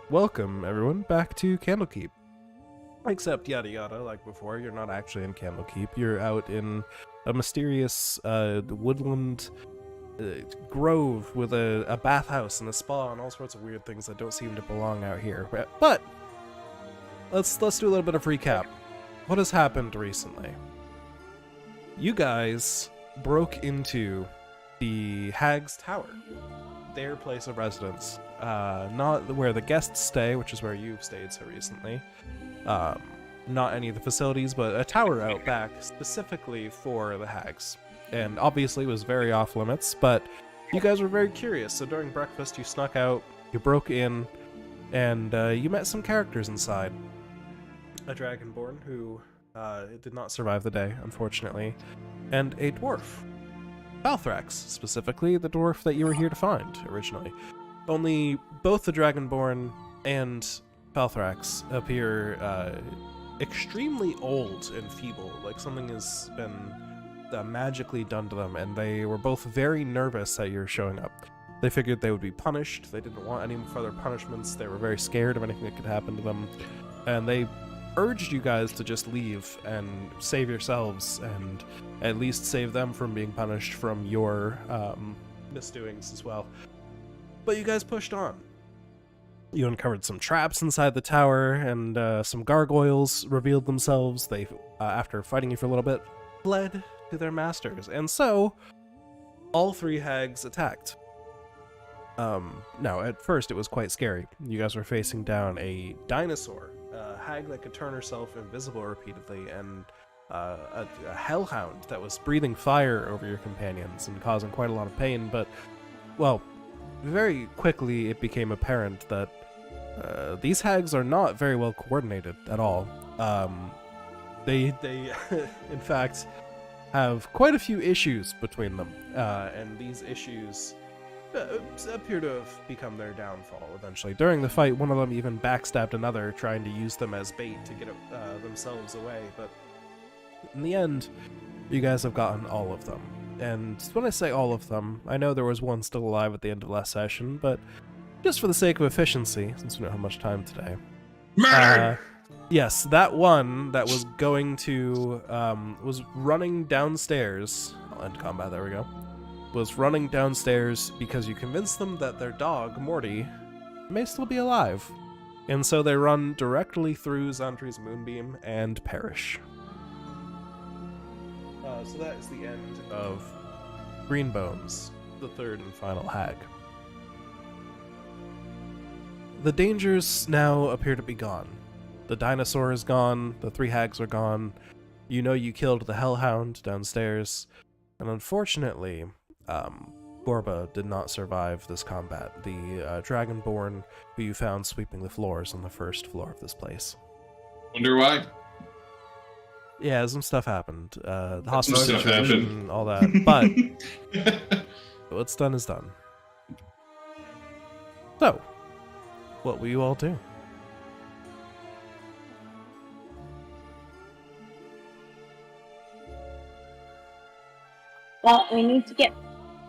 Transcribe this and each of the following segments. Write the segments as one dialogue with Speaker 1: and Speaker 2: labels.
Speaker 1: welcome everyone back to Candlekeep. Except yada yada, like before, you're not actually in Candlekeep. You're out in a mysterious woodland grove with a bathhouse and a spa and all sorts of weird things that don't seem to belong out here. But let's do a little bit of recap. What has happened recently? You guys broke into the Hag's Tower, their place of residence. Not where the guests stay, which is where you've stayed so recently. Not any of the facilities, but a tower out back specifically for the hags. And obviously it was very off limits, but you guys were very curious, so during breakfast you snuck out, you broke in, and you met some characters inside. A dragonborn who did not survive the day, unfortunately, and a dwarf. Balthrax, specifically the dwarf that you were here to find originally. Only both the dragonborn and Balthrax appear extremely old and feeble, like something has been magically done to them, and they were both very nervous that you're showing up. They figured they would be punished, they didn't want any further punishments, they were very scared of anything that could happen to them, and they urged you guys to just leave and save yourselves, and at least save them from being punished from your misdoings as well. But you guys pushed on. You uncovered some traps inside the tower, and some gargoyles revealed themselves. They, after fighting you for a little bit, fled to their masters, and so all three hags attacked. Now, at first it was quite scary. You guys were facing down a dinosaur, a hag that could turn herself invisible repeatedly, and a hellhound that was breathing fire over your companions and causing quite a lot of pain, but, well, very quickly it became apparent that these hags are not very well coordinated at all. They in fact, have quite a few issues between them, and these issues appear to have become their downfall eventually. During the fight, one of them even backstabbed another, trying to use them as bait to get themselves away, but in the end, you guys have gotten all of them. And when I say all of them, I know there was one still alive at the end of last session, but just for the sake of efficiency, since we don't have much time today.
Speaker 2: Murder!
Speaker 1: Yes, that one that was going to, was running downstairs. I'll end combat, there we go. Was running downstairs because you convinced them that their dog, Morty, may still be alive. And so they run directly through Xantri's moonbeam and perish. So that is the end of Greenbones, the third and final hag. The dangers now appear to be gone. The dinosaur is gone, the three hags are gone, you know you killed the hellhound downstairs, and unfortunately, Gorba did not survive this combat, the dragonborn who you found sweeping the floors on the first floor of this place.
Speaker 2: Wonder why?
Speaker 1: Yeah, some stuff happened. The hospital
Speaker 2: stuff
Speaker 1: situation,
Speaker 2: happened.
Speaker 1: all that, but what's done is done. So, what will you all do?
Speaker 3: Well, we need to get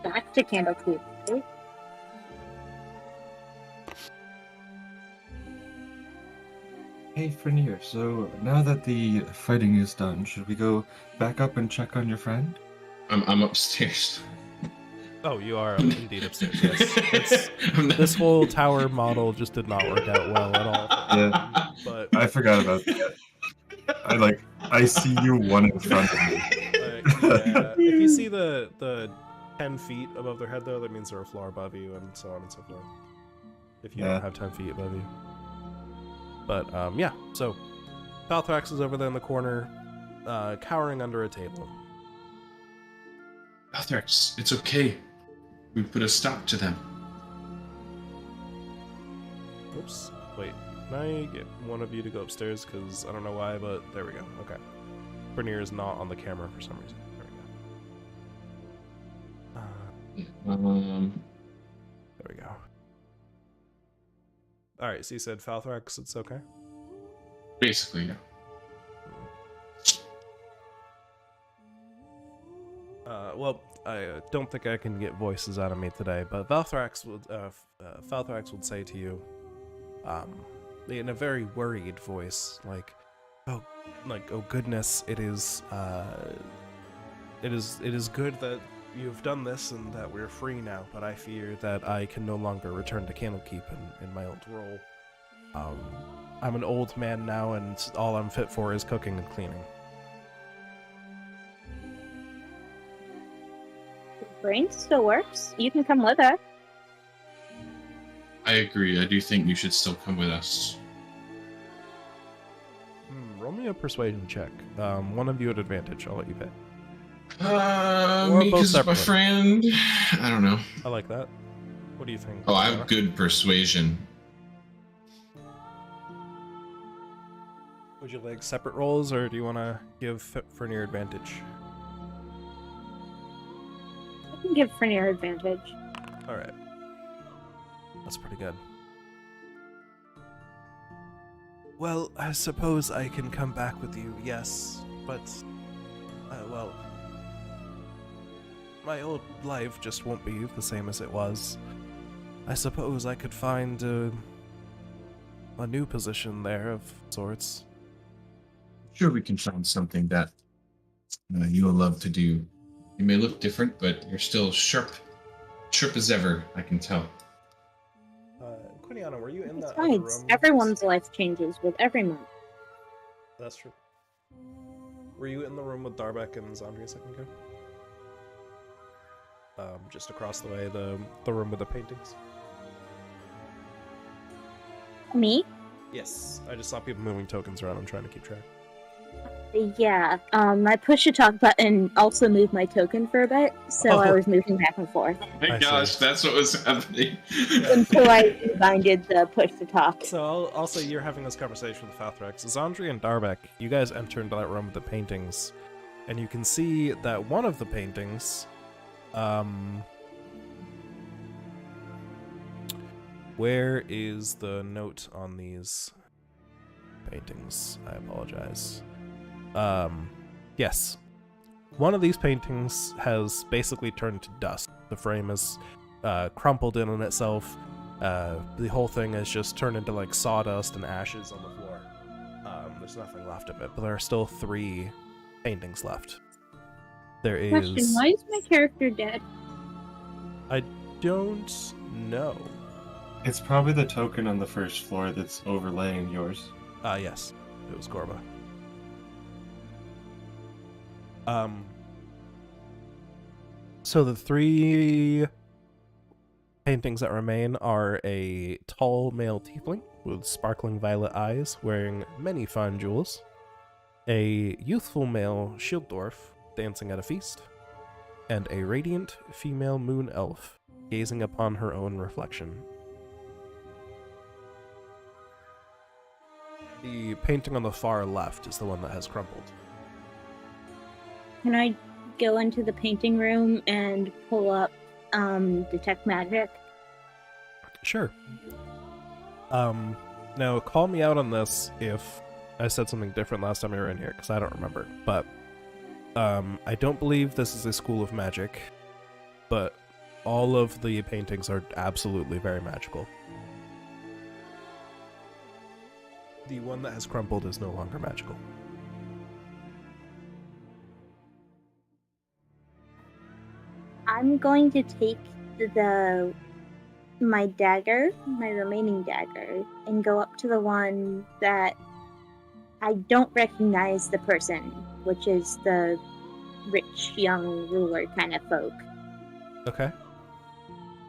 Speaker 3: back to Candlekeep, right?
Speaker 4: Hey, Frenier, so now that the fighting is done, should we go back up and check on your friend?
Speaker 2: I'm upstairs.
Speaker 1: Oh, you are indeed upstairs, yes. This whole tower model just did not work out well at all.
Speaker 4: Yeah,
Speaker 1: But
Speaker 4: I forgot about that. I see you one in front of me.
Speaker 1: yeah, if you see the 10 feet above their head, though, that means they're a floor above you, and so on and so forth. If you don't have 10 feet above you. But, yeah, so Balthrax is over there in the corner, cowering under a table.
Speaker 2: Balthrax, it's okay. We put a stop to them.
Speaker 1: Oops. Wait, can I get one of you to go upstairs? Because I don't know why, but there we go. Okay. Bernier is not on the camera for some reason. There we go. There we go. Alright, so you said Falthrax, it's okay?
Speaker 2: Basically, yeah.
Speaker 1: Well, I don't think I can get voices out of me today, but Falthrax would say to you, in a very worried voice, oh, oh goodness, it is good that you've done this and that we're free now, but I fear that I can no longer return to Candlekeep in my old role. I'm an old man now, and all I'm fit for is cooking and cleaning.
Speaker 3: Brain still works. You can come with us.
Speaker 2: I agree. I do think you should still come with us.
Speaker 1: Roll me a persuasion check. One of you at advantage. I'll let you pick.
Speaker 2: Me
Speaker 1: both
Speaker 2: because my
Speaker 1: separately.
Speaker 2: friend. I don't know.
Speaker 1: I like that. What do you think?
Speaker 2: Oh, I have good persuasion.
Speaker 1: Would you like separate rolls, or do you want to give Fernier advantage?
Speaker 3: I can give Frenier advantage.
Speaker 1: Alright. That's pretty good. Well, I suppose I can come back with you, yes, but... well... my old life just won't be the same as it was. I suppose I could find a new position there of sorts.
Speaker 2: Sure, we can find something that you will love to do. You may look different, but you're still sharp as ever, I can tell.
Speaker 1: Quiniana, were you in that other
Speaker 3: Besides,
Speaker 1: room?
Speaker 3: everyone's life changes with every month.
Speaker 1: That's true. Were you in the room with Darbeck and Zandri a second ago? Just across the way, the room with the paintings?
Speaker 3: Me?
Speaker 1: Yes. I just saw people moving tokens around. I'm trying to keep track.
Speaker 3: Yeah. I pushed the talk button, also moved my token for a bit, so I was moving back and forth.
Speaker 2: Oh my
Speaker 1: I
Speaker 2: gosh,
Speaker 1: see.
Speaker 2: that's what was happening.
Speaker 3: Until I reminded the push to talk.
Speaker 1: So I'll say you're having this conversation with Falthrax. Zandri and Darbeck, you guys enter into that room with the paintings, and you can see that one of the paintings, where is the note on these paintings? I apologize. Yes. One of these paintings has basically turned to dust. The frame is crumpled in on itself. The whole thing has just turned into like sawdust and ashes on the floor. There's nothing left of it, but there are still 3 paintings left. There is...
Speaker 3: Question, why is my character dead?
Speaker 1: I don't know.
Speaker 4: It's probably the token on the first floor that's overlaying yours.
Speaker 1: Yes. It was Gorba. So the 3 paintings that remain are a tall male tiefling with sparkling violet eyes wearing many fine jewels, a youthful male shield dwarf dancing at a feast, and a radiant female moon elf gazing upon her own reflection. The painting on the far left is the one that has crumpled.
Speaker 3: Can I go into the painting room and pull up Detect Magic?
Speaker 1: Sure. Now call me out on this if I said something different last time you were in here, because I don't remember. But I don't believe this is a school of magic, but all of the paintings are absolutely very magical. The one that has crumpled is no longer magical.
Speaker 3: I'm going to take my dagger, my remaining dagger, and go up to the one that I don't recognize the person, which is the rich young ruler kind of folk.
Speaker 1: Okay.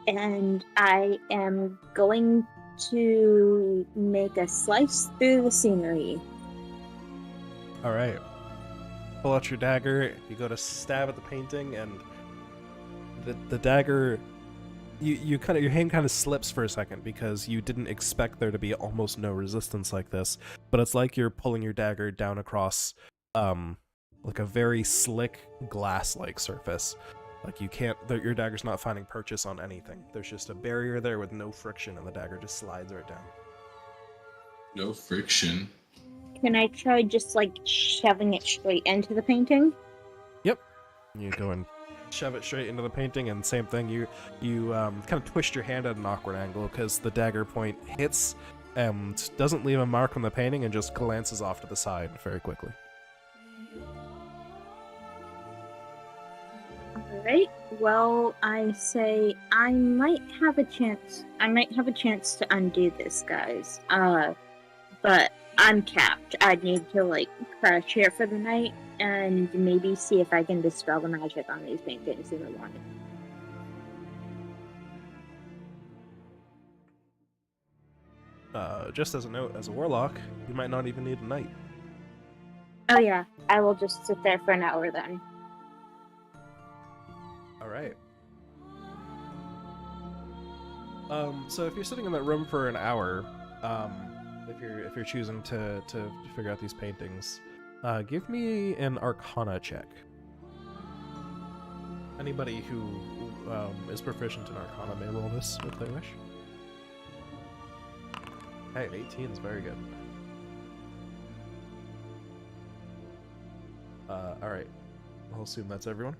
Speaker 3: And I am going to make a slice through the scenery.
Speaker 1: Alright. Pull out your dagger, you go to stab at the painting, and the dagger, your hand kind of slips for a second because you didn't expect there to be almost no resistance like this, but it's like you're pulling your dagger down across like a very slick glass-like surface. Like your dagger's not finding purchase on anything. There's just a barrier there with no friction, and the dagger just slides right down.
Speaker 2: No friction.
Speaker 3: Can I try just like shoving it straight into the painting?
Speaker 1: Yep. You go and shove it straight into the painting, and same thing. You kind of twist your hand at an awkward angle because the dagger point hits and doesn't leave a mark on the painting and just glances off to the side very quickly.
Speaker 3: Alright, well, I say I might have a chance to undo this, guys. But I'm capped. I'd need to, like, crash here for the night and maybe see if I can dispel the magic on these paintings in the morning.
Speaker 1: Just as a note, as a warlock, you might not even need a night.
Speaker 3: Oh yeah, I will just sit there for an hour then.
Speaker 1: Alright. So if you're sitting in that room for an hour, if you're choosing to figure out these paintings, give me an Arcana check. Anybody who is proficient in Arcana may roll this if they wish. Hey, 18 is very good. Alright. I'll assume that's everyone.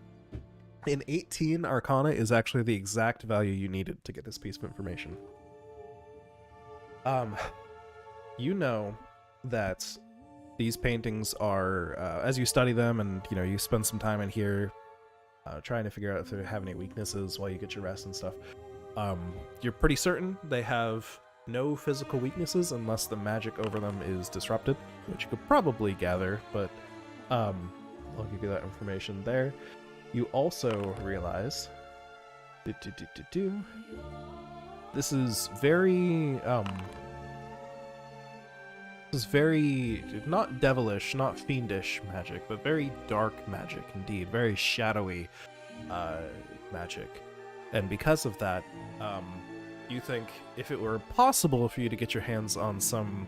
Speaker 1: An 18 Arcana is actually the exact value you needed to get this piece of information. You know that these paintings are, as you study them and, you know, you spend some time in here trying to figure out if they have any weaknesses while you get your rest and stuff, you're pretty certain they have no physical weaknesses unless the magic over them is disrupted, which you could probably gather, but I'll give you that information there. You also realize this is very not devilish, not fiendish magic, but very dark magic indeed, very shadowy magic. And because of that, you think if it were possible for you to get your hands on some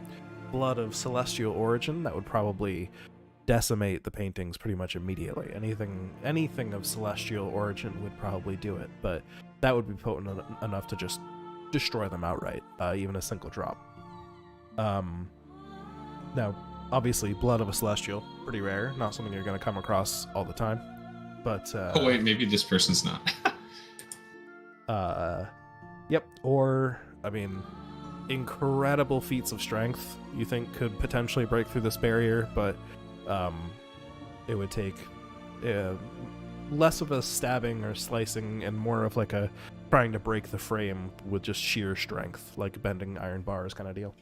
Speaker 1: blood of celestial origin, that would probably decimate the paintings pretty much immediately. Anything of celestial origin would probably do it, but that would be potent enough to just destroy them outright, even a single drop. Now, obviously, blood of a celestial, pretty rare, not something you're going to come across all the time, but...
Speaker 2: oh wait, maybe this person's not.
Speaker 1: Yep, or, I mean, incredible feats of strength you think could potentially break through this barrier, but it would take less of a stabbing or slicing and more of like a trying to break the frame with just sheer strength, like bending iron bars kind of deal.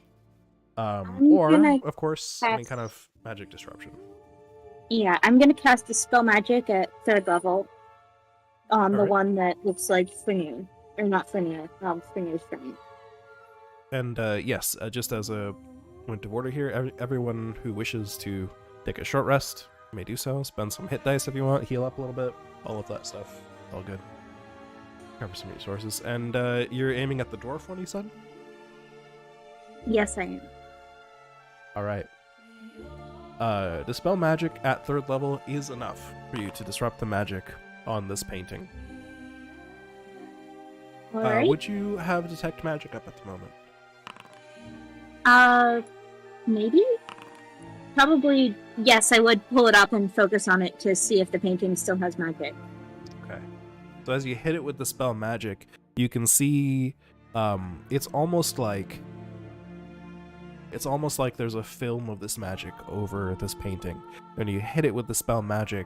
Speaker 1: Or, of course, any kind of magic disruption.
Speaker 3: Yeah, I'm gonna cast Dispel Magic at 3rd level on the one that looks like Frinu. Or not Frinu, Frinu's frame.
Speaker 1: And yes, just as a point of order here, everyone who wishes to take a short rest may do so. Spend some hit dice if you want, heal up a little bit, all of that stuff. All good. Cover some resources. And you're aiming at the dwarf one, you said?
Speaker 3: Yes, I am.
Speaker 1: Alright. Dispel Magic at 3rd level is enough for you to disrupt the magic on this painting.
Speaker 3: Alright.
Speaker 1: Would you have Detect Magic up at the moment?
Speaker 3: Maybe? Probably, yes, I would pull it up and focus on it to see if the painting still has magic.
Speaker 1: Okay. So as you hit it with the spell magic, you can see it's almost like there's a film of this magic over this painting. When you hit it with the spell magic,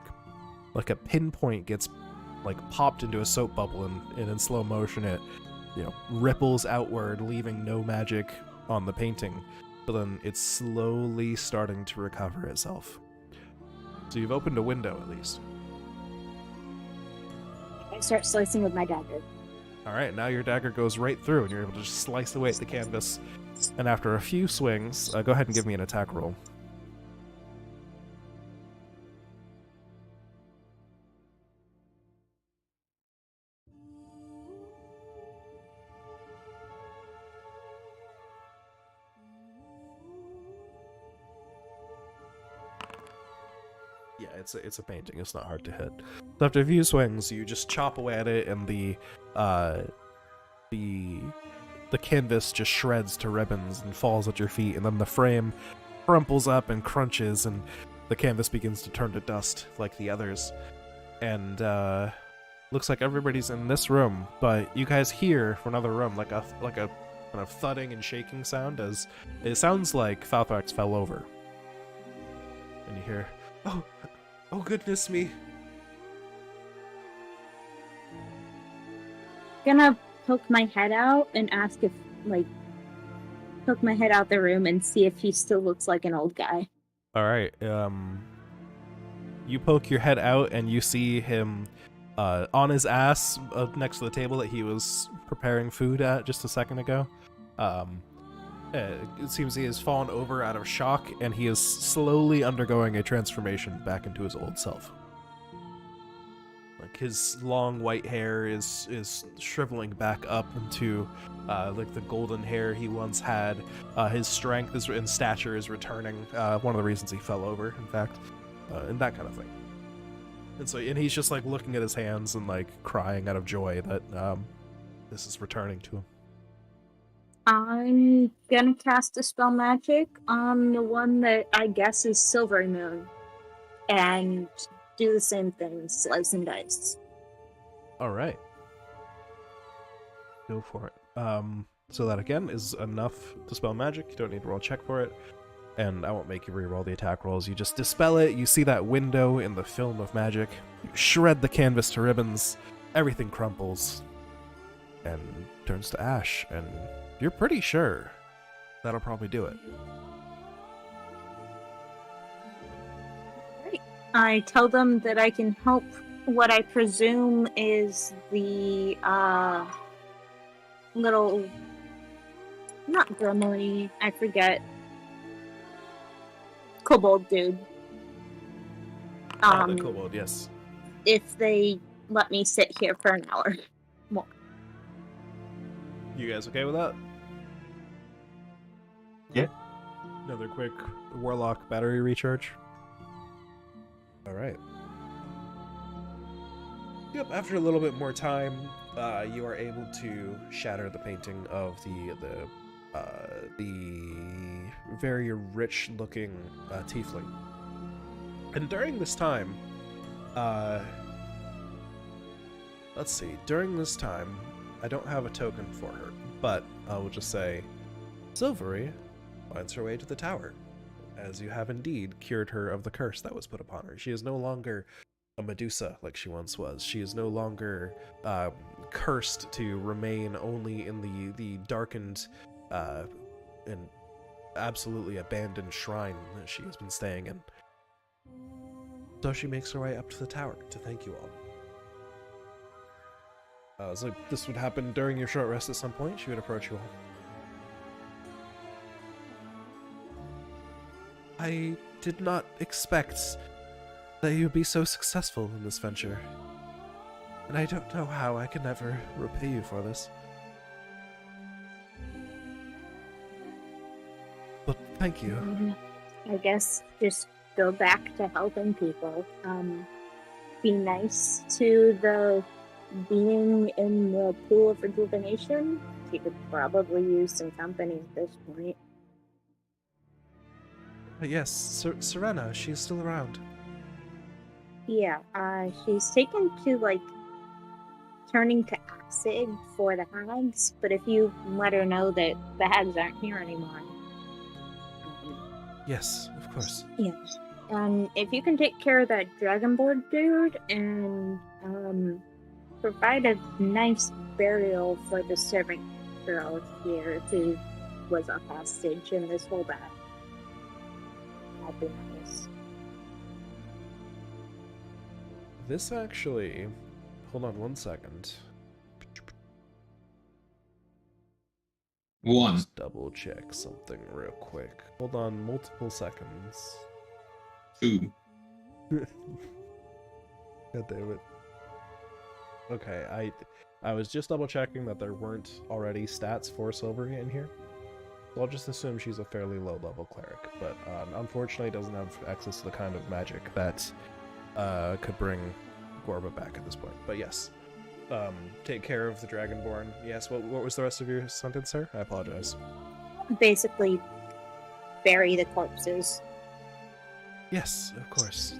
Speaker 1: like a pinpoint gets like popped into a soap bubble, and in slow motion it, you know, ripples outward, leaving no magic on the painting. But then it's slowly starting to recover itself. So you've opened a window at least.
Speaker 3: I start slicing with my dagger.
Speaker 1: Alright, now your dagger goes right through and you're able to just slice away at the canvas. And after a few swings, go ahead and give me an attack roll. Yeah, it's a painting. It's not hard to hit. So after a few swings, you just chop away at it, and the canvas just shreds to ribbons and falls at your feet, and then the frame crumples up and crunches, and the canvas begins to turn to dust like the others. And looks like everybody's in this room, but you guys hear from another room like a kind of thudding and shaking sound as it sounds like Falthrax fell over. And you hear, oh goodness me.
Speaker 3: Gonna poke my head out and ask if, like, poke my head out the room and see if he still looks like an old guy.
Speaker 1: All right. You poke your head out and you see him on his ass next to the table that he was preparing food at just a second ago. It seems he has fallen over out of shock and he is slowly undergoing a transformation back into his old self. Like his long white hair is shriveling back up into like the golden hair he once had. His strength and stature is returning. One of the reasons he fell over, in fact, and that kind of thing. And he's just like looking at his hands and like crying out of joy that this is returning to him.
Speaker 3: I'm gonna cast a spell magic on the one that I guess is Silver Moon, and do the same thing, slice and dice.
Speaker 1: All right. Go for it. So that again is enough to spell magic. You don't need to roll a check for it. And I won't make you re-roll the attack rolls. You just dispel it. You see that window in the film of magic. You shred the canvas to ribbons. Everything crumples and turns to ash. And you're pretty sure that'll probably do it.
Speaker 3: I tell them that I can help what I presume is the little, not gremlin, I forget, kobold dude.
Speaker 1: The kobold, yes.
Speaker 3: If they let me sit here for an hour more.
Speaker 1: You guys okay with that?
Speaker 4: Yeah.
Speaker 1: Another quick warlock battery recharge. All right. Yep. After a little bit more time, you are able to shatter the painting of the very rich-looking tiefling. And during this time, let's see. During this time, I don't have a token for her, but I will just say, Silvery finds her way to the tower, as you have indeed cured her of the curse that was put upon her. She is no longer a Medusa like she once was. She is no longer cursed to remain only in the darkened and absolutely abandoned shrine that she has been staying in. So she makes her way up to the tower to thank you all. So this would happen during your short rest at some point. She would approach you all. I did not expect that you'd be so successful in this venture. And I don't know how I can ever repay you for this. But thank you.
Speaker 3: I guess just go back to helping people. Be nice to the being in the pool of rejuvenation. He could probably use some company at this point.
Speaker 1: Yes, Serena, she's still around.
Speaker 3: Yeah, she's taken to, like, turning to acid for the hags, but if you let her know that the hags aren't here anymore.
Speaker 1: Yes, of course.
Speaker 3: Yes. And if you can take care of that Dragonborn dude and provide a nice burial for the servant girl here who was a hostage in this whole battle, that'd be nice.
Speaker 1: This actually... Hold on one second.
Speaker 2: One.
Speaker 1: Just double check something real quick. Hold on multiple seconds.
Speaker 2: 2.
Speaker 1: God damn it. Okay, I was just double checking that there weren't already stats for Silvery in here. So I'll just assume she's a fairly low level cleric, but unfortunately doesn't have access to the kind of magic that could bring Gorba back at this point. But yes, take care of the Dragonborn. Yes, what was the rest of your sentence, sir? I apologize.
Speaker 3: Basically, bury the corpses.
Speaker 1: Yes, of course.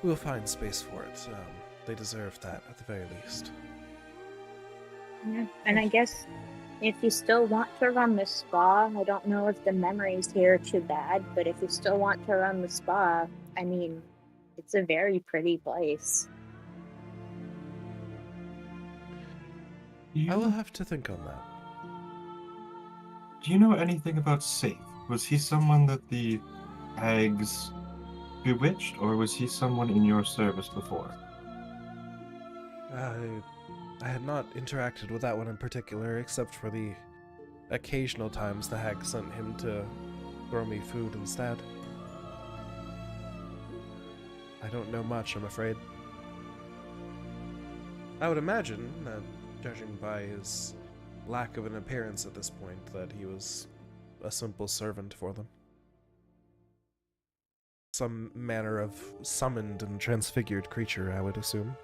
Speaker 1: We'll find space for it. They deserve that at the very least.
Speaker 3: Yeah. And I guess if you still want to run the spa, I don't know if the memories here are too bad, but if you still want to run the spa, I mean, it's a very pretty place.
Speaker 1: I will
Speaker 4: You
Speaker 1: have to think on that.
Speaker 4: Do you know anything about Safe? Was he someone that the hags bewitched, or was he someone in your service before?
Speaker 1: I had not interacted with that one in particular, except for the occasional times the hag sent him to throw me food instead. I don't know much, I'm afraid. I would imagine that, judging by his lack of an appearance at this point, that he was a simple servant for them. Some manner of summoned and transfigured creature, I would assume.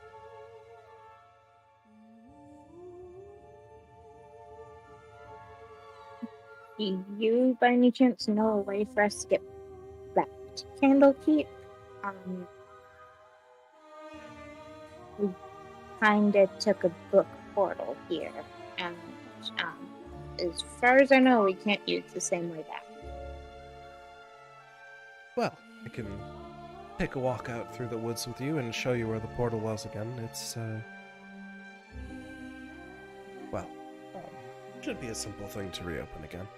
Speaker 3: Do you, by any chance, know a way for us to get back to Candlekeep? We kinda took a book portal here, and as far as I know, we can't use the same way back.
Speaker 1: Well, I can take a walk out through the woods with you and show you where the portal was again. It's, well, should be a simple thing to reopen again.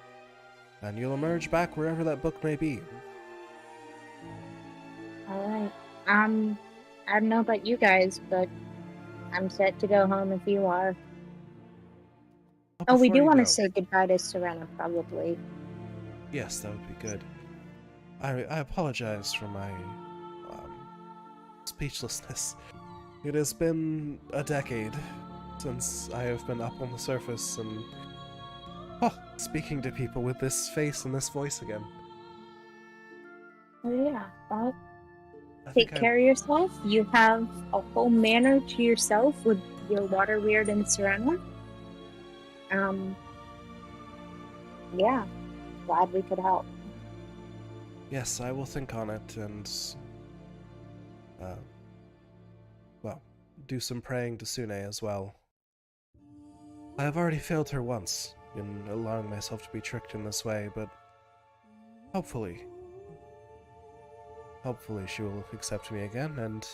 Speaker 1: And you'll emerge back wherever that book may be.
Speaker 3: Alright. I don't know about you guys, but I'm set to go home if you are. Oh, we
Speaker 1: Before
Speaker 3: do
Speaker 1: you
Speaker 3: want to
Speaker 1: go-
Speaker 3: say goodbye to Serena, probably.
Speaker 1: Yes, that would be good. I apologize for my speechlessness. It has been a decade since I have been up on the surface and speaking to people with this face and this voice again.
Speaker 3: Oh yeah, well,
Speaker 1: I
Speaker 3: take
Speaker 1: think
Speaker 3: care of yourself. You have a whole manor to yourself with your water weird and Serena. Yeah, glad we could help.
Speaker 1: Yes, I will think on it and, well, do some praying to Sune as well. I have already failed her once in allowing myself to be tricked in this way, but hopefully she will accept me again, and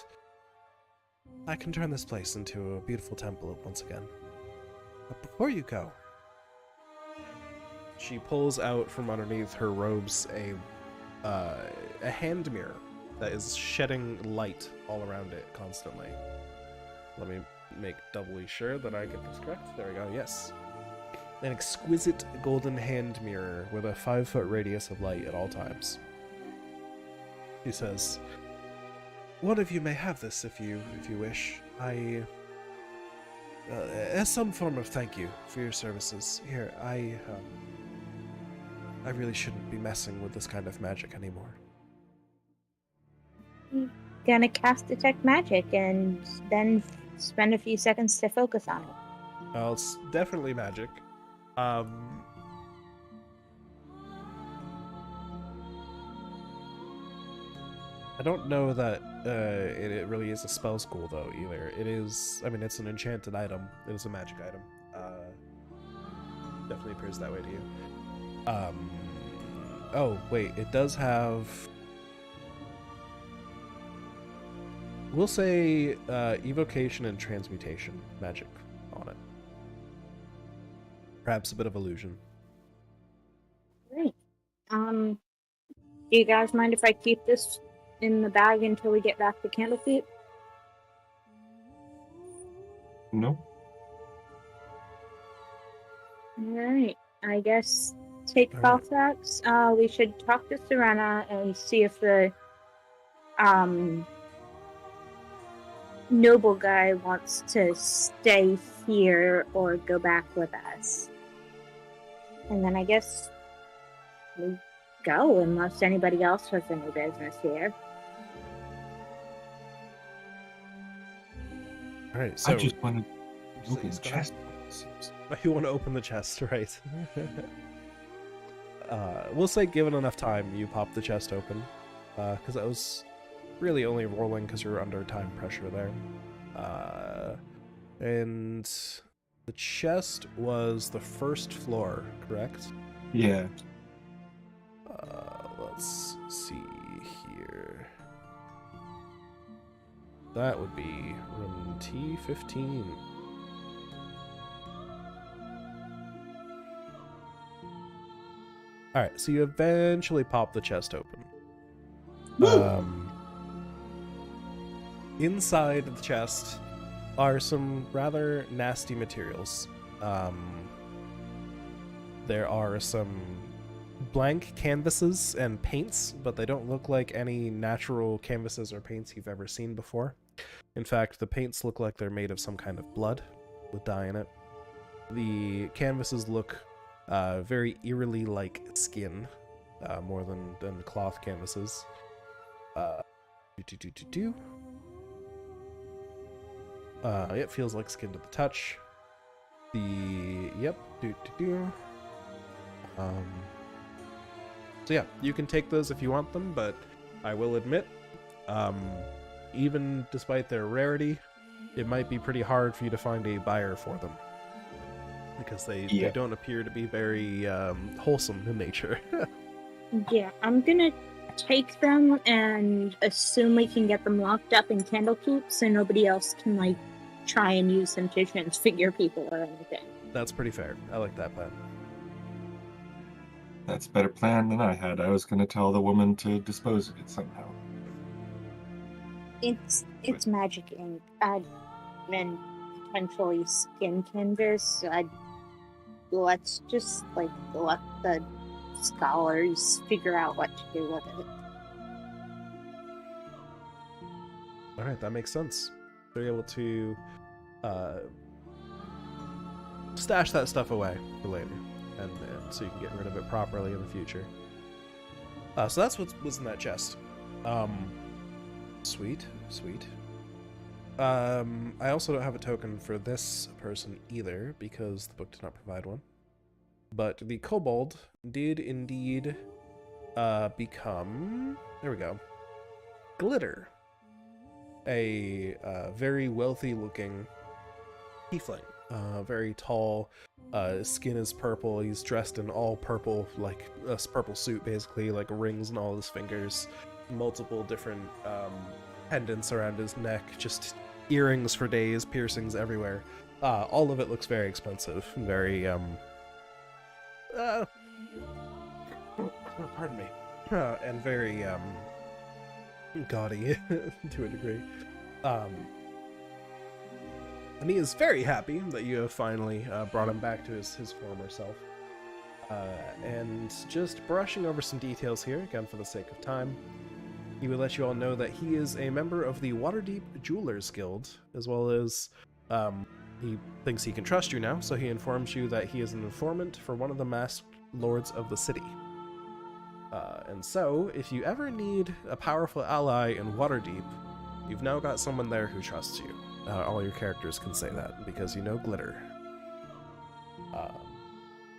Speaker 1: I can turn this place into a beautiful temple once again. But before you go, she pulls out from underneath her robes a hand mirror that is shedding light all around it constantly. Let me make doubly sure that I get this correct. There we go, yes. An exquisite golden hand mirror with a 5-foot radius of light at all times. He says, "One of you may have this if you wish. As some form of thank you for your services. Here, I really shouldn't be messing with this kind of magic anymore."
Speaker 3: Gonna cast detect magic and then spend a few seconds to focus on it.
Speaker 1: Well, it's definitely magic. I don't know that it really is a spell school though either. It is, I mean, it's an enchanted item. It is a magic item. Definitely appears that way to you. Oh wait, it does have. We'll say evocation and transmutation magic on it. Perhaps a bit of illusion.
Speaker 3: Great. Do you guys mind if I keep this in the bag until we get back to Candlekeep?
Speaker 4: No?
Speaker 3: Alright. I guess take
Speaker 1: All right.
Speaker 3: Falfax. We should talk to Serena and see if the noble guy wants to stay here or go back with us. And then I guess we go unless anybody else has any business here.
Speaker 1: All right. So
Speaker 4: I just wanted to open
Speaker 1: Please,
Speaker 4: the
Speaker 1: go ahead.
Speaker 4: chest. It seems.
Speaker 1: You want to open the chest, right? We'll say given enough time, you pop the chest open, because I was really only rolling because you're under time pressure there. And The chest was the first floor, correct?
Speaker 4: Yeah.
Speaker 1: Let's see here. That would be room T15. Alright, so you eventually pop the chest open. Inside the chest are some rather nasty materials. There are some blank canvases and paints, but they don't look like any natural canvases or paints you've ever seen before. In fact, the paints look like they're made of some kind of blood with dye in it. The canvases look very eerily like skin, more than cloth canvases. It feels like skin to the touch. So yeah, you can take those if you want them, but I will admit, even despite their rarity, it might be pretty hard for you to find a buyer for them. Because they don't appear to be very wholesome in nature.
Speaker 3: Yeah, I'm gonna take them and assume we can get them locked up in Candlekeep so nobody else can, like, try and use them to transfigure people or anything.
Speaker 1: That's pretty fair. I like that plan.
Speaker 4: That's a better plan than I had. I was going to tell the woman to dispose of it somehow.
Speaker 3: It's magic ink. And potentially skin canvas. Let's just, like, let the scholars figure out what to do with it.
Speaker 1: Alright, that makes sense. They're able to stash that stuff away for later, and so you can get rid of it properly in the future. So that's what was in that chest. Sweet. I also don't have a token for this person either, because the book did not provide one. But the kobold did indeed become... There we go. Glitter. A very wealthy-looking tiefling. Very tall. Skin is purple. He's dressed in all purple, like a purple suit, basically, like rings on all his fingers. Multiple different pendants around his neck. Just earrings for days, piercings everywhere. All of it looks very expensive. Very, pardon me. And very, gaudy to a degree. And he is very happy that you have finally brought him back to his former self. And just brushing over some details here, again for the sake of time, he would let you all know that he is a member of the Waterdeep Jewelers Guild, as well as he thinks he can trust you now, so he informs you that he is an informant for one of the masked lords of the city. And so, if you ever need a powerful ally in Waterdeep, you've now got someone there who trusts you. All your characters can say that, because you know Glitter.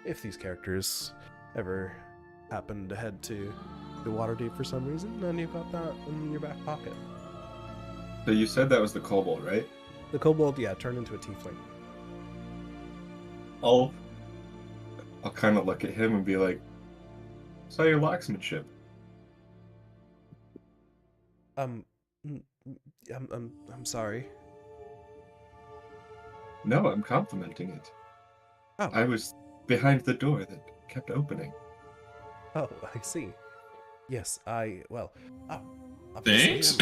Speaker 1: If these characters ever happen to head to Waterdeep for some reason, then you've got that in your back pocket.
Speaker 4: So you said that was the kobold, right?
Speaker 1: The kobold, yeah, turned into a tiefling.
Speaker 4: I'll kind of look at him and be like, saw your locksmithship.
Speaker 1: I'm sorry.
Speaker 4: No, I'm complimenting it.
Speaker 1: Oh.
Speaker 4: I was behind the door that kept opening.
Speaker 1: Oh, I see. Yes,
Speaker 2: Thanks.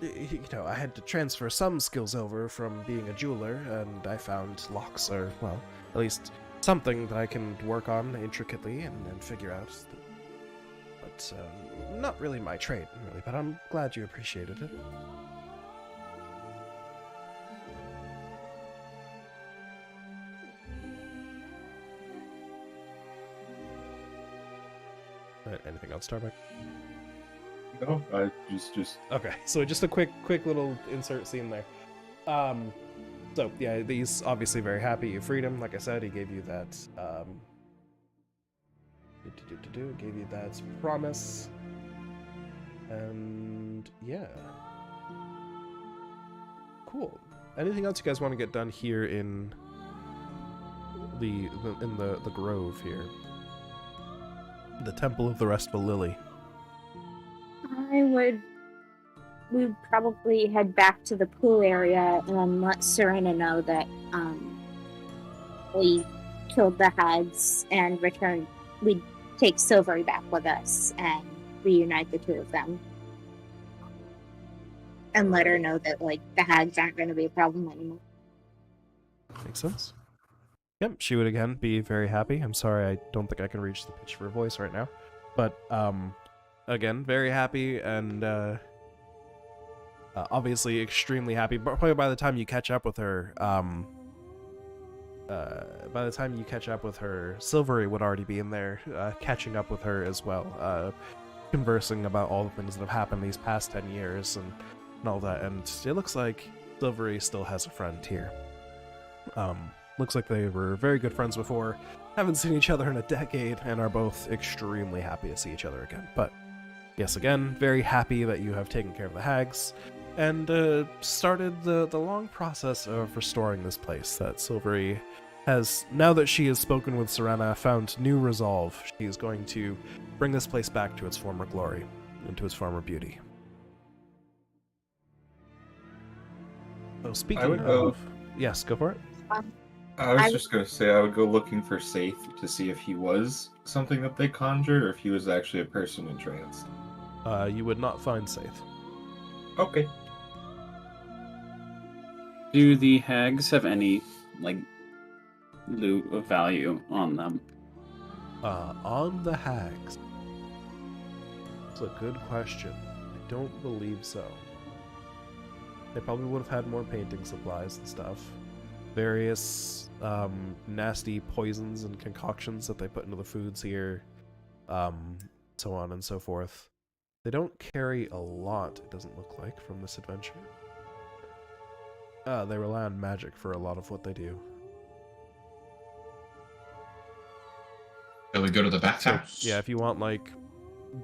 Speaker 1: You know, I had to transfer some skills over from being a jeweler, and I found locks are, well, at least something that I can work on intricately and figure out. But not really my trade, really, but I'm glad you appreciated it. Anything else, Starbuck?
Speaker 4: No, I just
Speaker 1: Okay, so just a quick little insert scene there. So yeah, he's obviously very happy you freed him. Like I said, he gave you that gave you that promise. And yeah. Cool. Anything else you guys want to get done here in the grove here? The Temple of the Restful Lily.
Speaker 3: We'd probably head back to the pool area and let Serena know that we killed the hags and return. We'd take Silvery back with us and reunite the two of them. And let her know that, like, the hags aren't going to be a problem anymore.
Speaker 1: Makes sense. Yep, she would again be very happy. I'm sorry, I don't think I can reach the pitch of her voice right now. But, again, very happy and, obviously extremely happy. But probably by the time you catch up with her, Silvery would already be in there, catching up with her as well, conversing about all the things that have happened these past 10 years and all that. And it looks like Silvery still has a friend here. Looks like they were very good friends before, haven't seen each other in a decade, and are both extremely happy to see each other again. But, yes, again, very happy that you have taken care of the hags, and started the long process of restoring this place that Silvery has, now that she has spoken with Serena, found new resolve. She is going to bring this place back to its former glory, and to its former beauty. So speaking of... Yes, go for it.
Speaker 4: I was just going to say I would go looking for Safe to see if he was something that they conjured or if he was actually a person in trance.
Speaker 1: You would not find Safe.
Speaker 4: Okay.
Speaker 5: Do the hags have any, like, loot of value on them?
Speaker 1: On the hags? That's a good question. I don't believe so. They probably would have had more painting supplies and stuff. Various nasty poisons and concoctions that they put into the foods here, so on and so forth. They don't carry a lot, it doesn't look like, from this adventure. They rely on magic for a lot of what they do.
Speaker 2: Shall we go to the bathhouse?
Speaker 1: So, yeah, if you want, like,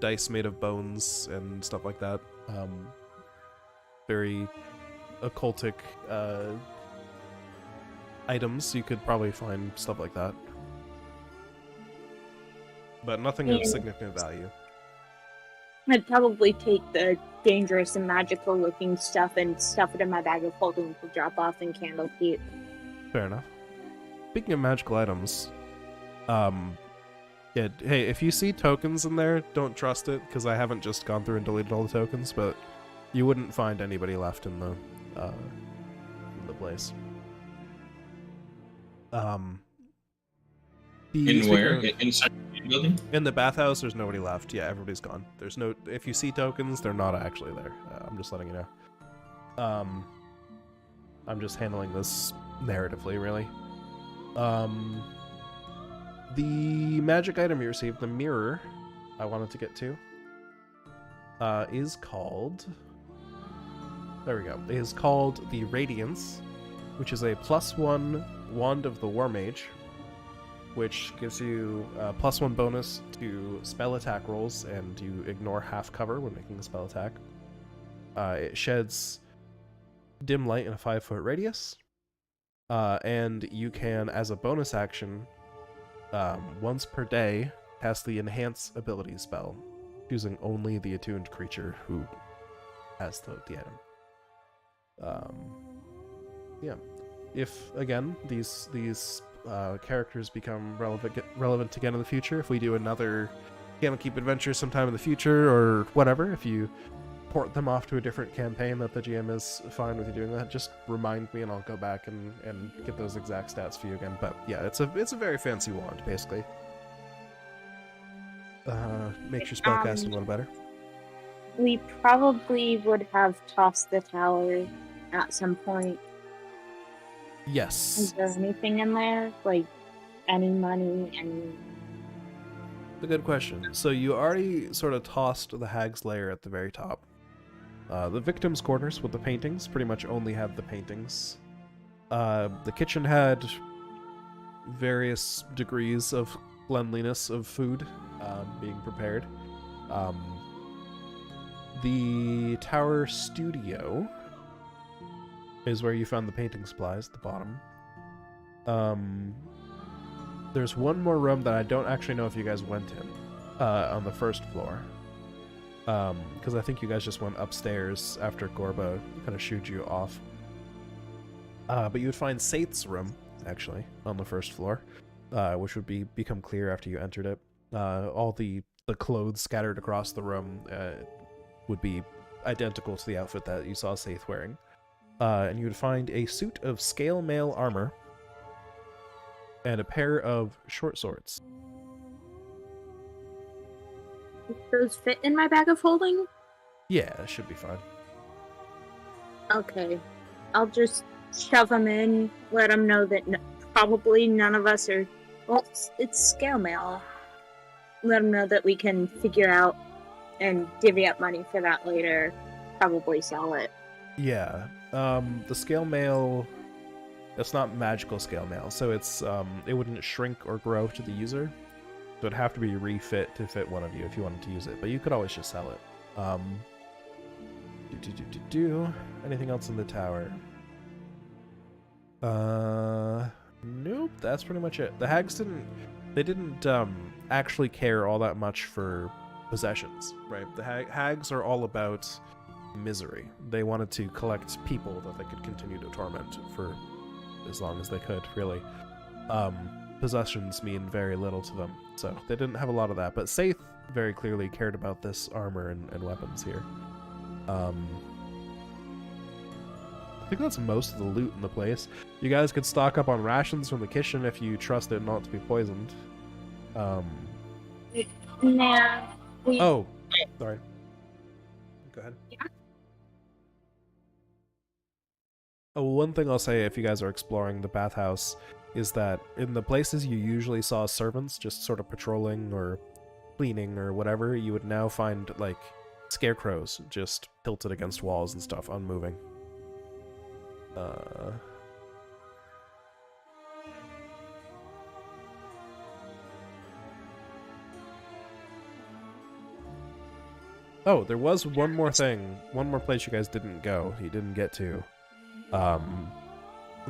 Speaker 1: dice made of bones and stuff like that, very occultic, items, you could probably find stuff like that. But nothing of significant value.
Speaker 3: I'd probably take the dangerous and magical looking stuff and stuff it in my bag of holding to drop off in Candlekeep.
Speaker 1: Fair enough. Speaking of magical items, yeah, hey, if you see tokens in there, don't trust it, because I haven't just gone through and deleted all the tokens, but you wouldn't find anybody left in the place.
Speaker 2: In where? Inside the building?
Speaker 1: In the bathhouse, there's nobody left. Yeah, everybody's gone. There's no... If you see tokens, they're not actually there. I'm just letting you know. I'm just handling this narratively, really. The magic item you received, the mirror, I wanted to get to, is called... There we go. It is called the Radiance, which is a +1 Wand of the War Mage, which gives you a +1 bonus to spell attack rolls, and you ignore half cover when making a spell attack. It sheds dim light in a 5-foot radius, and you can, as a bonus action, once per day, cast the Enhance ability spell, choosing only the attuned creature who has the item. Yeah. If, again, these characters become relevant again in the future, if we do another Candlekeep adventure sometime in the future, or whatever, if you port them off to a different campaign that the GM is fine with you doing that, just remind me and I'll go back and get those exact stats for you again. But yeah, it's a very fancy wand, basically. Makes your spellcasting a little better.
Speaker 3: We probably would have tossed the tower at some point.
Speaker 1: Yes.
Speaker 3: Is there anything in there? Like, any money, any...
Speaker 1: A good question. So you already sort of tossed the Hag's Lair at the very top. The victims' quarters with the paintings pretty much only had the paintings. The kitchen had various degrees of cleanliness of food being prepared. The tower studio is where you found the painting supplies at the bottom. There's one more room that I don't actually know if you guys went in, on the first floor. Because I think you guys just went upstairs after Gorba kind of shooed you off. But you would find Saith's room, actually, on the first floor, which would become clear after you entered it. All the clothes scattered across the room would be identical to the outfit that you saw Saith wearing. And you would find a suit of scale mail armor and a pair of short swords.
Speaker 3: Those fit in my bag of holding?
Speaker 1: Yeah, it should be fine.
Speaker 3: Okay. I'll just shove them in, let them know that probably none of us are... Well, it's scale mail. Let them know that we can figure out and divvy up money for that later. Probably sell it.
Speaker 1: Yeah. The scale mail... It's not magical scale mail, so it wouldn't shrink or grow to the user. So it'd have to be refit to fit one of you if you wanted to use it, but you could always just sell it. Anything else in the tower? Nope, that's pretty much it. The hags didn't actually care all that much for possessions, right? The hags are all about misery. They wanted to collect people that they could continue to torment for as long as they could, really. Possessions mean very little to them, so they didn't have a lot of that. But Saith very clearly cared about this armor and weapons here. I think that's most of the loot in the place. You guys could stock up on rations from the kitchen if you trust it not to be poisoned.
Speaker 3: Nah.
Speaker 1: Oh, sorry. Go ahead.
Speaker 3: Yeah.
Speaker 1: Oh, one thing I'll say if you guys are exploring the bathhouse is that in the places you usually saw servants just sort of patrolling or cleaning or whatever, you would now find, like, scarecrows just tilted against walls and stuff, unmoving. Oh, there was one more thing. One more place you guys didn't go. You didn't get to. That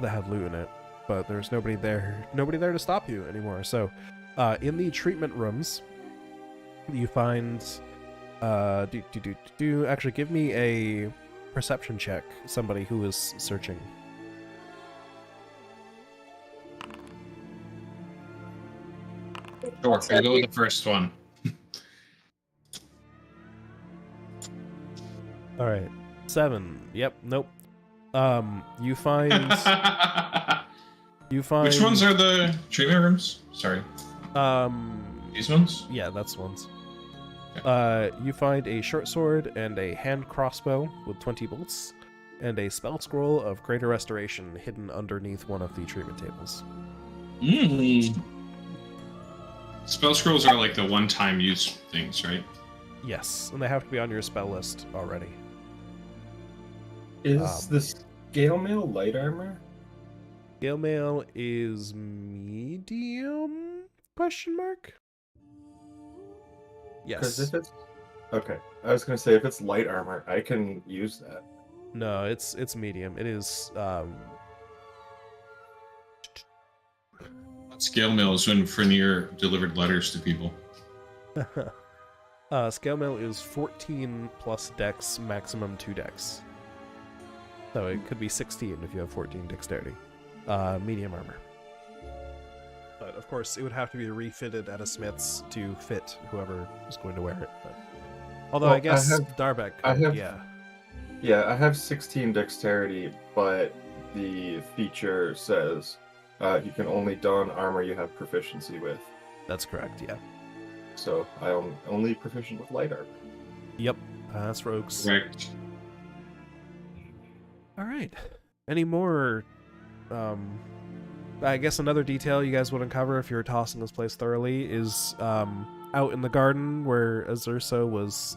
Speaker 1: had loot in it. But there's nobody there to stop you anymore. So, in the treatment rooms, you find, actually, give me a perception check, somebody who is searching.
Speaker 2: Sure, I'll go with the first one.
Speaker 1: Alright. 7. Yep, nope. You find...
Speaker 2: Which ones are the treatment rooms? Sorry. These ones?
Speaker 1: Yeah, that's the ones.
Speaker 2: Okay.
Speaker 1: You find a short sword and a hand crossbow with 20 bolts, and a spell scroll of greater restoration hidden underneath one of the treatment tables.
Speaker 2: Spell scrolls are like the one-time use things, right?
Speaker 1: Yes, and they have to be on your spell list already.
Speaker 4: Is the scale mail light armor?
Speaker 1: Scale mail is medium? Question mark?
Speaker 4: Because
Speaker 1: Yes.
Speaker 4: if it's okay, I was gonna say if it's light armor, I can use that.
Speaker 1: No, it's medium. It is
Speaker 2: Scale mail is when Frenier delivered letters to people.
Speaker 1: scale mail is 14 plus dex, maximum 2 dex. So it could be 16 if you have 14 dexterity. Medium armor. But of course, it would have to be refitted at a smith's to fit whoever is going to wear it. But... Although
Speaker 4: Well,
Speaker 1: I guess
Speaker 4: I have- Yeah, I have 16 dexterity, but the feature says you can only don armor you have proficiency with.
Speaker 1: That's correct, yeah.
Speaker 4: So I am only proficient with light armor.
Speaker 1: Yep, that's rogues.
Speaker 2: Correct.
Speaker 1: Alright. Any more, I guess another detail you guys would uncover if you were tossing this place thoroughly is, out in the garden where Azursa was,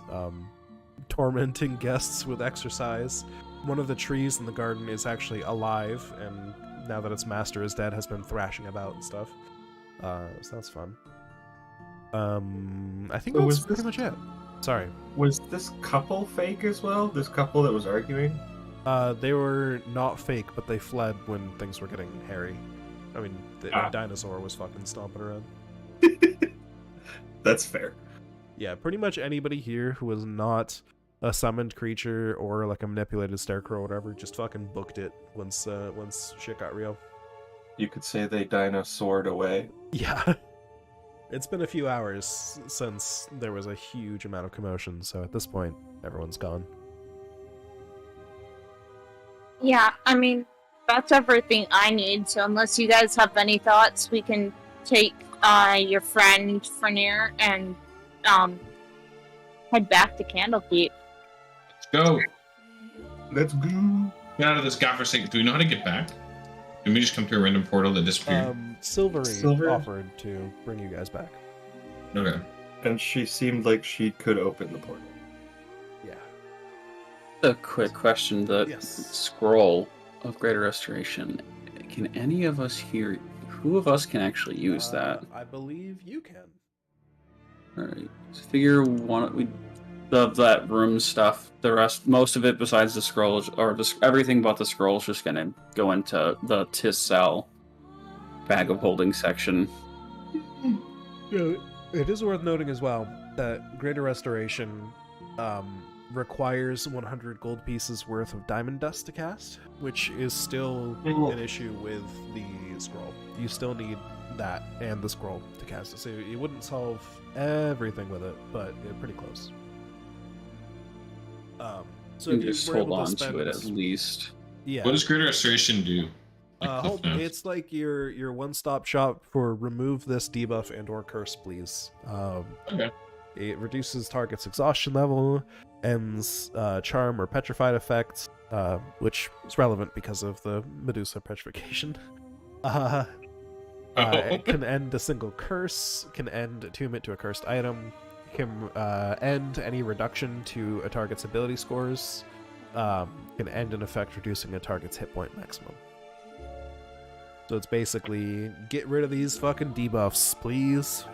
Speaker 1: tormenting guests with exercise. One of the trees in the garden is actually alive, and now that its master is dead, has been thrashing about and stuff. So that's fun. I think
Speaker 4: So
Speaker 1: that's
Speaker 4: was
Speaker 1: pretty
Speaker 4: this-
Speaker 1: much it. Sorry.
Speaker 4: Was this couple fake as well? This couple that was arguing?
Speaker 1: They were not fake, but they fled when things were getting hairy. I mean, the dinosaur was fucking stomping around.
Speaker 4: That's fair.
Speaker 1: Yeah, pretty much anybody here who was not a summoned creature or like a manipulated scarecrow or whatever just fucking booked it once shit got real.
Speaker 4: You could say they dinosaured away.
Speaker 1: Yeah. It's been a few hours since there was a huge amount of commotion, so at this point, everyone's gone.
Speaker 3: Yeah, I mean, that's everything I need. So unless you guys have any thoughts, we can take your friend Frenier and head back to Candlekeep.
Speaker 2: Let's go.
Speaker 4: Let's go.
Speaker 2: Get out of this godforsaken. Do we know how to get back? Can we just come to a random portal that disappeared?
Speaker 1: Silver offered to bring you guys back.
Speaker 2: Okay.
Speaker 4: And she seemed like she could open the portal.
Speaker 1: Yeah.
Speaker 5: A quick question: the scroll of Greater Restoration. Can any of us here? Who of us can actually use that?
Speaker 1: I believe you can.
Speaker 5: All right. So figure one of that room stuff. The rest, most of it, besides the scrolls, or everything but the scrolls, just gonna go into the Tissel bag of holding section.
Speaker 1: Yeah, it is worth noting as well that Greater Restoration requires 100 gold pieces worth of diamond dust to cast, which is still an issue with the scroll. You still need that and the scroll to cast it. So you wouldn't solve everything with it, but you're pretty close. So
Speaker 5: You
Speaker 1: if you
Speaker 5: just
Speaker 1: were
Speaker 5: hold
Speaker 1: able
Speaker 5: on
Speaker 1: spend,
Speaker 5: to it at least.
Speaker 1: Yeah.
Speaker 2: What does Greater Restoration do?
Speaker 1: It's like your one-stop shop for remove this debuff and or curse, please.
Speaker 2: Okay.
Speaker 1: It reduces target's exhaustion level, ends charm or petrified effects, which is relevant because of the Medusa petrification. It can end a single curse, can end attunement to a cursed item, can end any reduction to a target's ability scores, can end an effect reducing a target's hit point maximum. So it's basically, get rid of these fucking debuffs, please.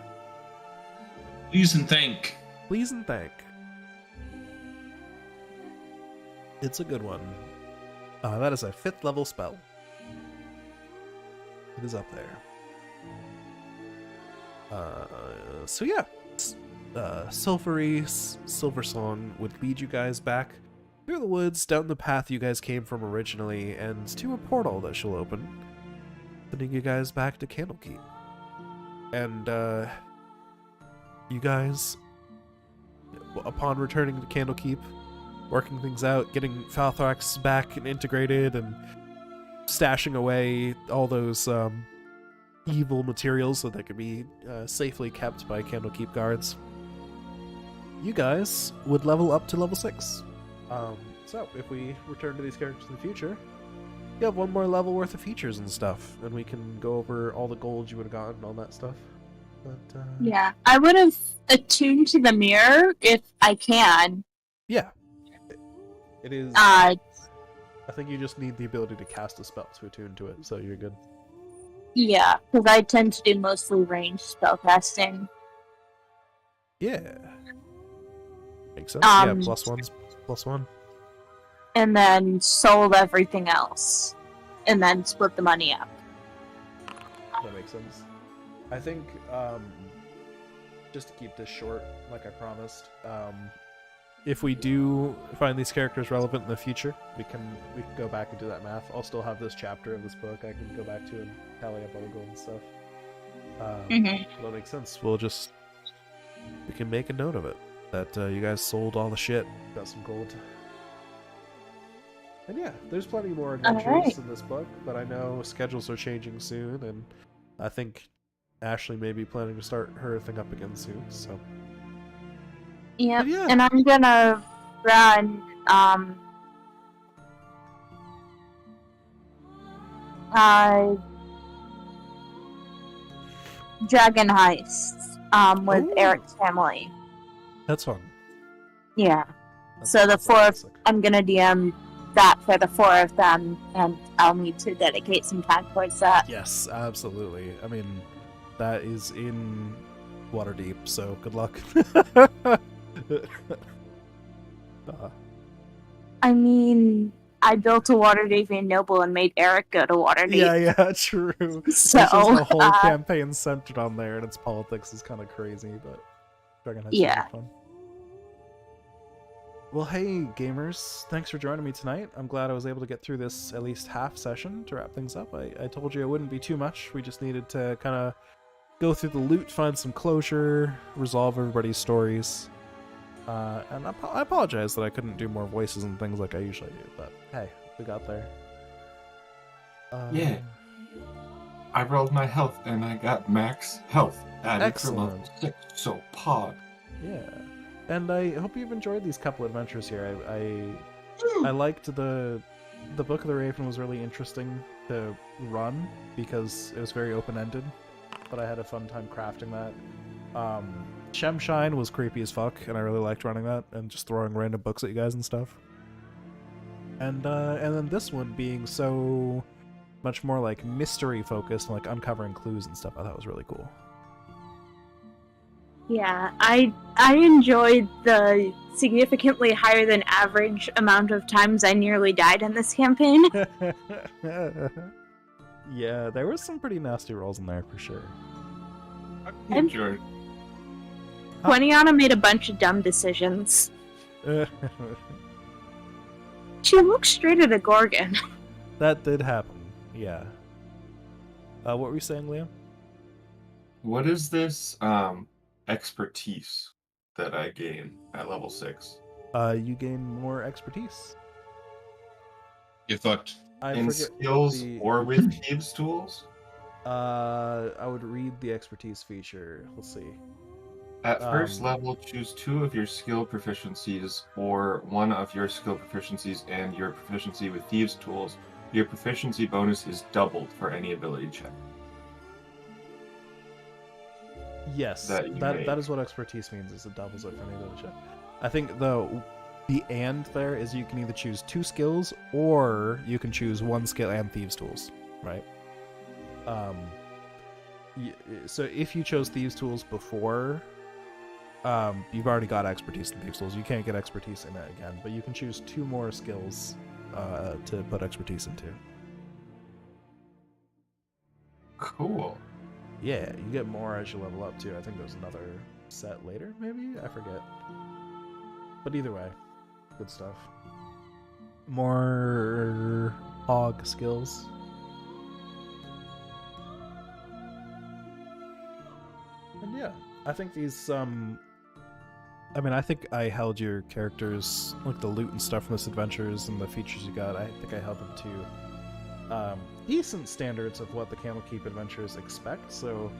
Speaker 2: Please and thank.
Speaker 1: Please and thank. It's a good one. That is a 5th level spell. It is up there. So yeah. Silver Song would lead you guys back through the woods, down the path you guys came from originally, and to a portal that she'll open, sending you guys back to Candlekeep. And, you guys, upon returning to Candlekeep, working things out, getting Falthrax back and integrated, and stashing away all those, evil materials so they could be safely kept by Candlekeep guards, you guys would level up to level 6. So, if we return to these characters in the future, you have one more level worth of features and stuff, and we can go over all the gold you would have gotten and all that stuff. But,
Speaker 3: Yeah, I would have attuned to the mirror if I can.
Speaker 1: Yeah. It is...
Speaker 3: I
Speaker 1: think you just need the ability to cast a spell to attune to it, so you're good.
Speaker 3: Yeah, because I tend to do mostly ranged spellcasting.
Speaker 1: Yeah. Makes sense. Yeah, +1.
Speaker 3: And then sold everything else. And then split the money up.
Speaker 1: That makes sense. I think, just to keep this short, like I promised, if we do find these characters relevant in the future, we can go back and do that math. I'll still have this chapter of this book I can go back to and tally up all the gold and stuff. That makes sense. We can make a note of it, that you guys sold all the shit, got some gold. And yeah, there's plenty more adventures in this book, but I know schedules are changing soon, and I think Ashley may be planning to start her thing up again soon, so...
Speaker 3: Yep,
Speaker 1: yeah.
Speaker 3: And I'm gonna run, Dragon Heists, with
Speaker 1: Ooh.
Speaker 3: Eric's family.
Speaker 1: That's fun.
Speaker 3: Yeah.
Speaker 1: That's
Speaker 3: So the
Speaker 1: that's
Speaker 3: 4 of
Speaker 1: classic.
Speaker 3: I'm gonna DM that for the 4 of them, and I'll need to dedicate some time towards that.
Speaker 1: Yes, absolutely. I mean, that is in Waterdeep, so good luck.
Speaker 3: I mean, I built a Waterdeep Noble and made Eric go to Waterdeep.
Speaker 1: Yeah, true. It's
Speaker 3: So,
Speaker 1: just the whole campaign centered on there, and its politics is kind of crazy, but Dragon Height's
Speaker 3: Yeah.
Speaker 1: really fun. Well, hey, gamers. Thanks for joining me tonight. I'm glad I was able to get through this at least half session to wrap things up. I told you it wouldn't be too much. We just needed to kind of go through the loot, find some closure, resolve everybody's stories. And I apologize that I couldn't do more voices and things like I usually do, but hey, we got there.
Speaker 4: Yeah. I rolled my health and I got max health added for level
Speaker 1: Excellent.
Speaker 4: 6, so pog.
Speaker 1: Yeah. And I hope you've enjoyed these couple adventures here. I liked the Book of the Raven was really interesting to run because it was very open-ended, but I had a fun time crafting that. Shemshine was creepy as fuck, and I really liked running that and just throwing random books at you guys and stuff. And then this one being so much more like mystery focused and like uncovering clues and stuff, I thought was really cool.
Speaker 3: Yeah, I enjoyed the significantly higher than average amount of times I nearly died in this campaign.
Speaker 1: Yeah, there was some pretty nasty rolls in there for sure.
Speaker 4: I enjoyed.
Speaker 3: Queniana made a bunch of dumb decisions. She looked straight at a Gorgon.
Speaker 1: That did happen, yeah. What were you saying, Liam?
Speaker 4: What is this expertise that I gain at level 6?
Speaker 1: You gain more expertise.
Speaker 2: Get fucked.
Speaker 1: I
Speaker 4: In
Speaker 1: forget
Speaker 4: skills
Speaker 1: the-
Speaker 4: or with thieves' tools?
Speaker 1: I would read the expertise feature. Let's see.
Speaker 4: At first
Speaker 1: Um,
Speaker 4: level, choose 2 of your skill proficiencies or 1 of your skill proficiencies and your proficiency with thieves' tools. Your proficiency bonus is doubled for any ability check.
Speaker 1: Yes,
Speaker 4: that you
Speaker 1: that
Speaker 4: make.
Speaker 1: is what expertise means, is it doubles it for any ability check. I think the and there is you can either choose 2 skills or you can choose 1 skill and thieves tools, right? So if you chose thieves tools before, you've already got expertise in thieves tools. You can't get expertise in it again, but you can choose 2 more skills to put expertise into.
Speaker 4: Cool.
Speaker 1: Yeah, you get more as you level up too. I think there's another set later, maybe? I forget. But either way, good stuff. More hog skills. And yeah, I think these I mean, I think I held your characters, like the loot and stuff from this adventures and the features you got, I think I held them to decent standards of what the Candlekeep adventures expect. So,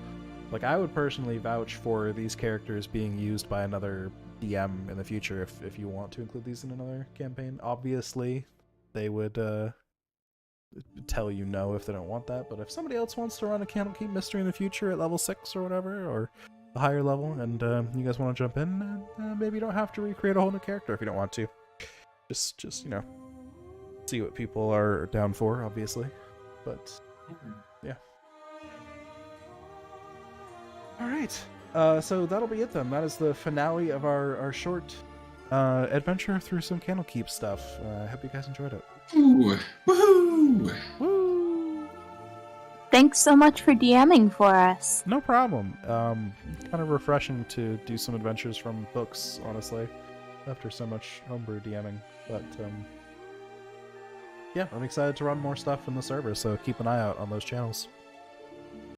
Speaker 1: like, I would personally vouch for these characters being used by another DM in the future if you want to include these in another campaign. Obviously, they would tell you no if they don't want that, but if somebody else wants to run a Candlekeep mystery in the future at level 6 or whatever, or a higher level, and you guys want to jump in, maybe you don't have to recreate a whole new character if you don't want to. Just you know, see what people are down for, obviously. But yeah. All right. So that'll be it then. That is the finale of our short adventure through some Candlekeep stuff. I hope you guys enjoyed it.
Speaker 2: Ooh, woohoo!
Speaker 1: Woo!
Speaker 3: Thanks so much for DMing for us.
Speaker 1: No problem. Kind of refreshing to do some adventures from books, honestly, after so much homebrew DMing. But yeah, I'm excited to run more stuff in the server, so keep an eye out on those channels.